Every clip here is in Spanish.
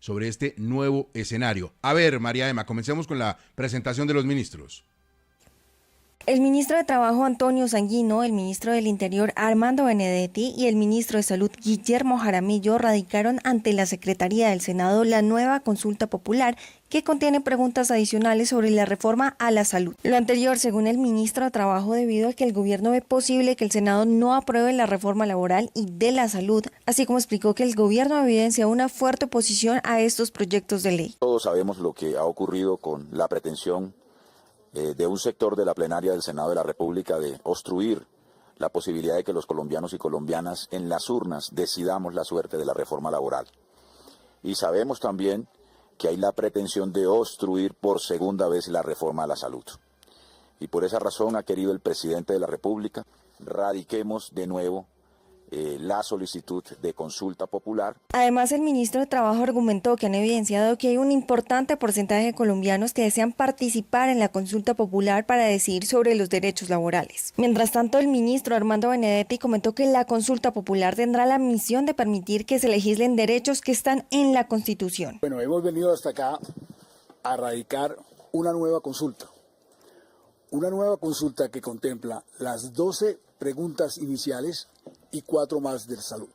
sobre este nuevo escenario. A ver, María Emma, comencemos con la presentación de los ministros. El ministro de Trabajo Antonio Sanguino, el ministro del Interior Armando Benedetti y el ministro de Salud Guillermo Jaramillo radicaron ante la Secretaría del Senado la nueva consulta popular que contiene preguntas adicionales sobre la reforma a la salud. Lo anterior, según el ministro de Trabajo, debido a que el gobierno ve posible que el Senado no apruebe la reforma laboral y de la salud, así como explicó que el gobierno evidencia una fuerte oposición a estos proyectos de ley. Todos sabemos lo que ha ocurrido con la pretensión de un sector de la plenaria del Senado de la República de obstruir la posibilidad de que los colombianos y colombianas en las urnas decidamos la suerte de la reforma laboral. Y sabemos también que hay la pretensión de obstruir por segunda vez la reforma a la salud. Y por esa razón ha querido el presidente de la República, radiquemos de nuevo la solicitud de consulta popular. Además, el ministro de Trabajo argumentó que han evidenciado que hay un importante porcentaje de colombianos que desean participar en la consulta popular para decidir sobre los derechos laborales. Mientras tanto, el ministro Armando Benedetti comentó que la consulta popular tendrá la misión de permitir que se legislen derechos que están en la Constitución. Bueno, hemos venido hasta acá a radicar una nueva consulta que contempla las 12 preguntas iniciales y 4 más de salud.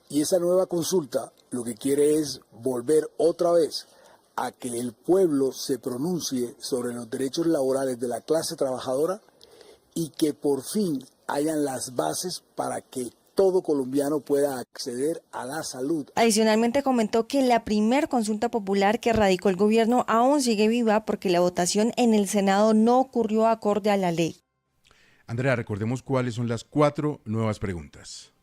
Y esa nueva consulta lo que quiere es volver otra vez a que el pueblo se pronuncie sobre los derechos laborales de la clase trabajadora y que por fin hayan las bases para que todo colombiano pueda acceder a la salud. Adicionalmente comentó que la primer consulta popular que radicó el gobierno aún sigue viva porque la votación en el Senado no ocurrió acorde a la ley. Andrea, recordemos cuáles son las 4 nuevas preguntas.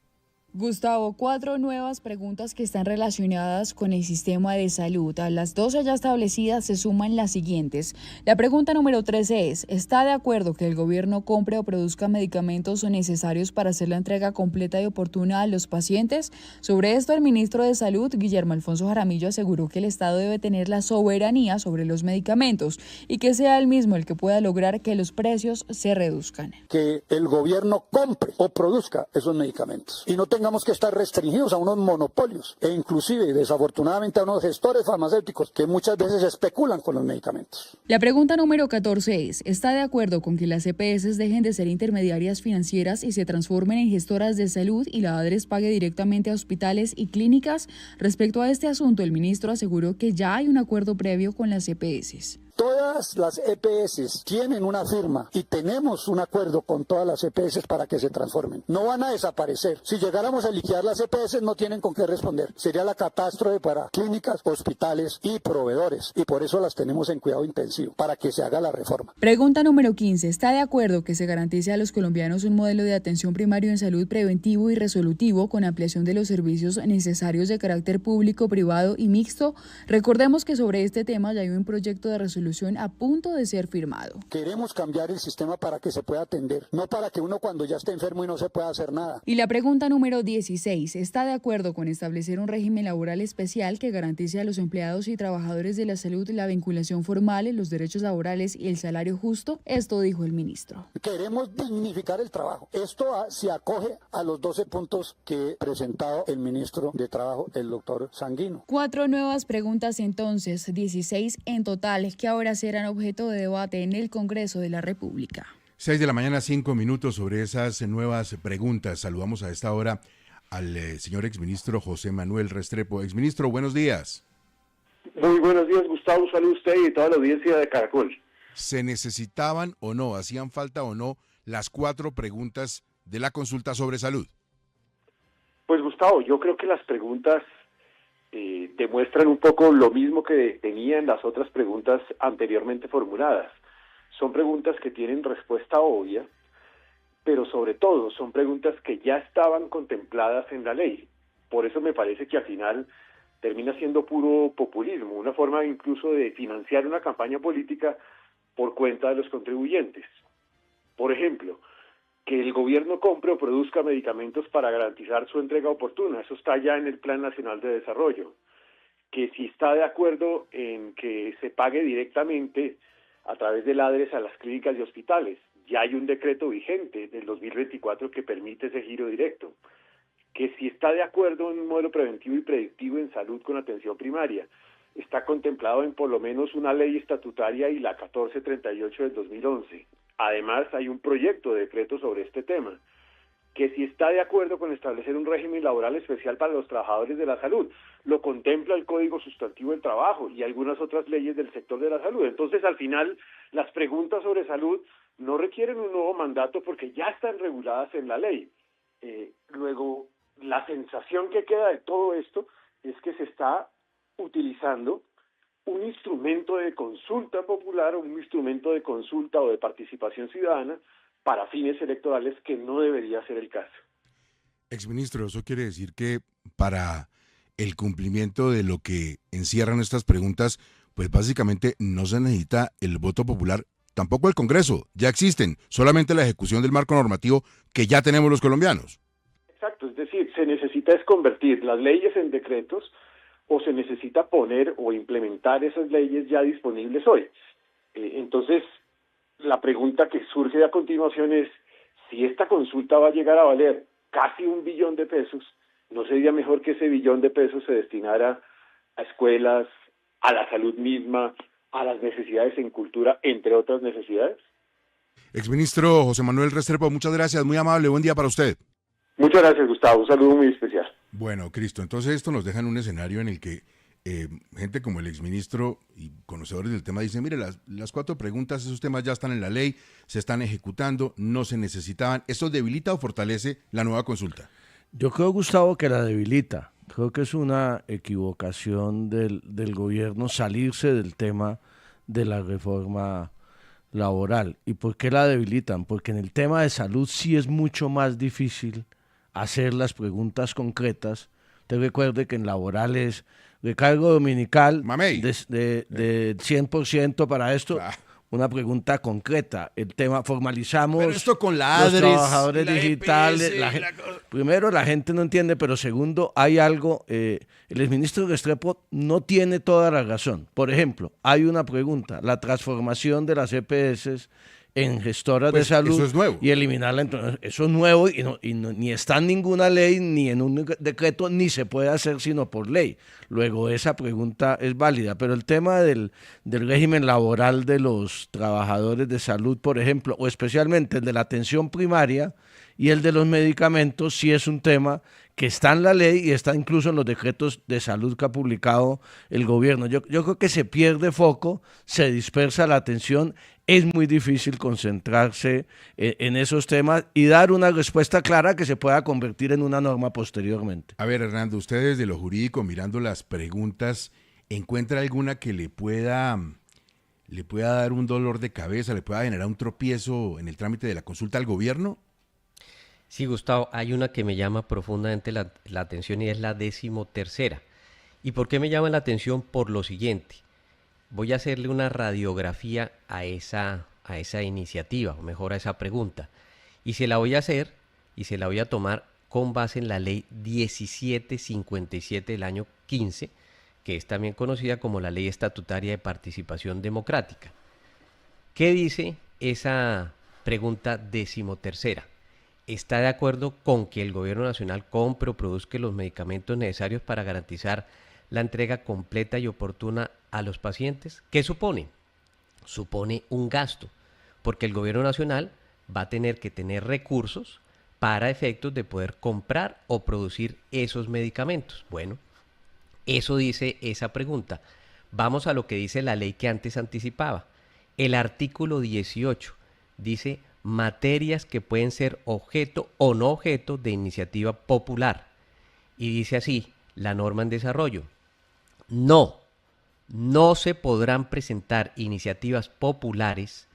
Gustavo, 4 nuevas preguntas que están relacionadas con el sistema de salud. A las 12 ya establecidas se suman las siguientes. La pregunta número 13 es, ¿está de acuerdo que el gobierno compre o produzca medicamentos necesarios para hacer la entrega completa y oportuna a los pacientes? Sobre esto, el ministro de Salud, Guillermo Alfonso Jaramillo, aseguró que el Estado debe tener la soberanía sobre los medicamentos y que sea él mismo el que pueda lograr que los precios se reduzcan. Que el gobierno compre o produzca esos medicamentos y no tengamos que estar restringidos a unos monopolios e inclusive desafortunadamente a unos gestores farmacéuticos que muchas veces especulan con los medicamentos. La pregunta número 14 es, ¿está de acuerdo con que las EPS dejen de ser intermediarias financieras y se transformen en gestoras de salud y la ADRES pague directamente a hospitales y clínicas? Respecto a este asunto, el ministro aseguró que ya hay un acuerdo previo con las EPS. Todas las EPS tienen una firma y tenemos un acuerdo con todas las EPS para que se transformen. No van a desaparecer. Si llegáramos a liquidar las EPS no tienen con qué responder. Sería la catástrofe para clínicas, hospitales y proveedores. Y por eso las tenemos en cuidado intensivo, para que se haga la reforma. Pregunta número 15. ¿Está de acuerdo que se garantice a los colombianos un modelo de atención primario en salud preventivo y resolutivo con ampliación de los servicios necesarios de carácter público, privado y mixto? Recordemos que sobre este tema ya hay un proyecto de resolución a punto de ser firmado. Queremos cambiar el sistema para que se pueda atender, no para que uno cuando ya esté enfermo y no se pueda hacer nada. Y la pregunta número 16, ¿está de acuerdo con establecer un régimen laboral especial que garantice a los empleados y trabajadores de la salud la vinculación formal, los derechos laborales y el salario justo? Esto dijo el ministro. Queremos dignificar el trabajo. Esto se acoge a los 12 puntos que ha presentado el ministro de Trabajo, el doctor Sanguino. 4 nuevas preguntas entonces, 16 en total, que ahora serán objeto de debate en el Congreso de la República. 6 de la mañana, 5 minutos sobre esas nuevas preguntas. Saludamos a esta hora al señor exministro José Manuel Restrepo. Exministro, buenos días. Muy buenos días, Gustavo. Saludos a usted y a toda la audiencia de Caracol. ¿Se necesitaban o no, hacían falta o no las 4 preguntas de la consulta sobre salud? Pues, Gustavo, yo creo que las preguntas demuestran un poco lo mismo que tenían las otras preguntas anteriormente formuladas. Son preguntas que tienen respuesta obvia, pero sobre todo son preguntas que ya estaban contempladas en la ley. Por eso me parece que al final termina siendo puro populismo, una forma incluso de financiar una campaña política por cuenta de los contribuyentes. Por ejemplo, que el gobierno compre o produzca medicamentos para garantizar su entrega oportuna, eso está ya en el Plan Nacional de Desarrollo. Que si está de acuerdo en que se pague directamente a través del ADRES a las clínicas y hospitales, ya hay un decreto vigente del 2024 que permite ese giro directo. que si está de acuerdo en un modelo preventivo y predictivo en salud con atención primaria. Está contemplado en por lo menos una ley estatutaria y la 1438 del 2011. Además, hay un proyecto de decreto sobre este tema, que si está de acuerdo con establecer un régimen laboral especial para los trabajadores de la salud, lo contempla el Código Sustantivo del Trabajo y algunas otras leyes del sector de la salud. Entonces, al final, las preguntas sobre salud no requieren un nuevo mandato porque ya están reguladas en la ley. Luego, la sensación que queda de todo esto es que se está utilizando un instrumento de consulta popular o un instrumento de consulta o de participación ciudadana para fines electorales, que no debería ser el caso. Exministro, eso quiere decir que para el cumplimiento de lo que encierran estas preguntas, pues básicamente no se necesita el voto popular, tampoco el Congreso, ya existen, solamente la ejecución del marco normativo que ya tenemos los colombianos. Exacto, es decir, se necesita es convertir las leyes en decretos o se necesita poner o implementar esas leyes ya disponibles hoy. Entonces, la pregunta que surge a continuación es, si esta consulta va a llegar a valer casi $1 billón, ¿no sería mejor que ese $1 billón se destinara a escuelas, a la salud misma, a las necesidades en cultura, entre otras necesidades? Exministro José Manuel Restrepo, muchas gracias, muy amable, buen día para usted. Muchas gracias, Gustavo, un saludo muy especial. Bueno, Cristo, entonces esto nos deja en un escenario en el que gente como el exministro y conocedores del tema dicen, mire, las 4 preguntas, esos temas ya están en la ley, se están ejecutando, no se necesitaban. ¿Eso debilita o fortalece la nueva consulta? Yo creo, Gustavo, que la debilita. Creo que es una equivocación del gobierno salirse del tema de la reforma laboral. ¿Y por qué la debilitan? Porque en el tema de salud sí es mucho más difícil hacer las preguntas concretas. Usted recuerde que en laborales recargo dominical de 100% para esto, una pregunta concreta. El tema, formalizamos. Pero esto con la los ADRES, trabajadores la digitales. EPS, Primero, la gente no entiende, pero segundo, hay algo. El exministro Restrepo no tiene toda la razón. Por ejemplo, hay una pregunta: la transformación de las EPS en gestoras de salud, eso es nuevo. Y eliminarla. Entonces, eso es nuevo y ni está en ninguna ley, ni en un decreto, ni se puede hacer sino por ley. Luego esa pregunta es válida, pero el tema del régimen laboral de los trabajadores de salud, por ejemplo, o especialmente el de la atención primaria y el de los medicamentos, sí es un tema que está en la ley y está incluso en los decretos de salud que ha publicado el gobierno. Yo creo que se pierde foco, se dispersa la atención, es muy difícil concentrarse en esos temas y dar una respuesta clara que se pueda convertir en una norma posteriormente. A ver, Hernando, usted desde lo jurídico, mirando las preguntas, ¿encuentra alguna que le pueda dar un dolor de cabeza, le pueda generar un tropiezo en el trámite de la consulta al gobierno? Sí, Gustavo, hay una que me llama profundamente la atención y es la 13ª. ¿Y por qué me llama la atención? Por lo siguiente. Voy a hacerle una radiografía a esa iniciativa, o mejor a esa pregunta. Y se la voy a hacer y se la voy a tomar con base en la ley 1757 del año 15, que es también conocida como la Ley Estatutaria de Participación Democrática. ¿Qué dice esa pregunta 13ª? ¿Está de acuerdo con que el gobierno nacional compre o produzca los medicamentos necesarios para garantizar la entrega completa y oportuna a los pacientes? ¿Qué supone? Supone un gasto, porque el gobierno nacional va a tener que tener recursos para efectos de poder comprar o producir esos medicamentos. Bueno, eso dice esa pregunta. Vamos a lo que dice la ley que antes anticipaba. El artículo 18 dice materias que pueden ser objeto o no objeto de iniciativa popular. Y dice así, la norma en desarrollo. No se podrán presentar iniciativas populares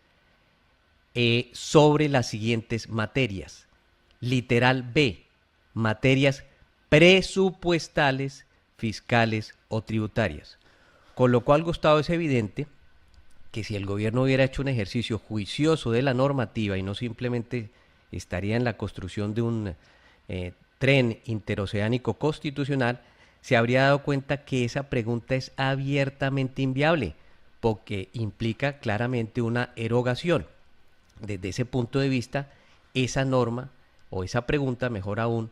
sobre las siguientes materias. Literal B, materias presupuestales, fiscales o tributarias. Con lo cual, Gustavo, es evidente que si el gobierno hubiera hecho un ejercicio juicioso de la normativa y no simplemente estaría en la construcción de un tren interoceánico constitucional, se habría dado cuenta que esa pregunta es abiertamente inviable, porque implica claramente una erogación. Desde ese punto de vista, esa norma, o esa pregunta, mejor aún,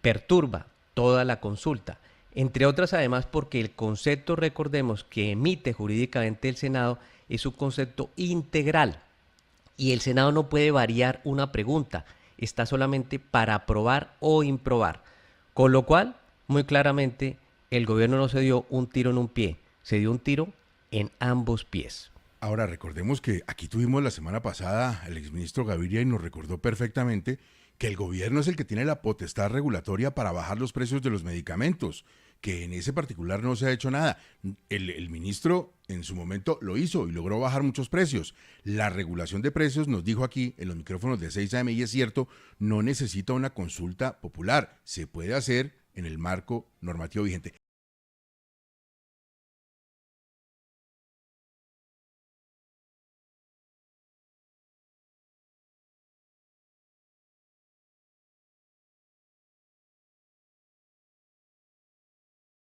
perturba toda la consulta. Entre otras, además, porque el concepto, recordemos, que emite jurídicamente el Senado es un concepto integral y el Senado no puede variar una pregunta, está solamente para aprobar o improbar. Con lo cual, muy claramente, el gobierno no se dio un tiro en un pie, se dio un tiro en ambos pies. Ahora, recordemos que aquí tuvimos la semana pasada al exministro Gaviria y nos recordó perfectamente que el gobierno es el que tiene la potestad regulatoria para bajar los precios de los medicamentos, que en ese particular no se ha hecho nada. El ministro en su momento lo hizo y logró bajar muchos precios. La regulación de precios, nos dijo aquí en los micrófonos de 6 AM, y es cierto, no necesita una consulta popular, se puede hacer en el marco normativo vigente.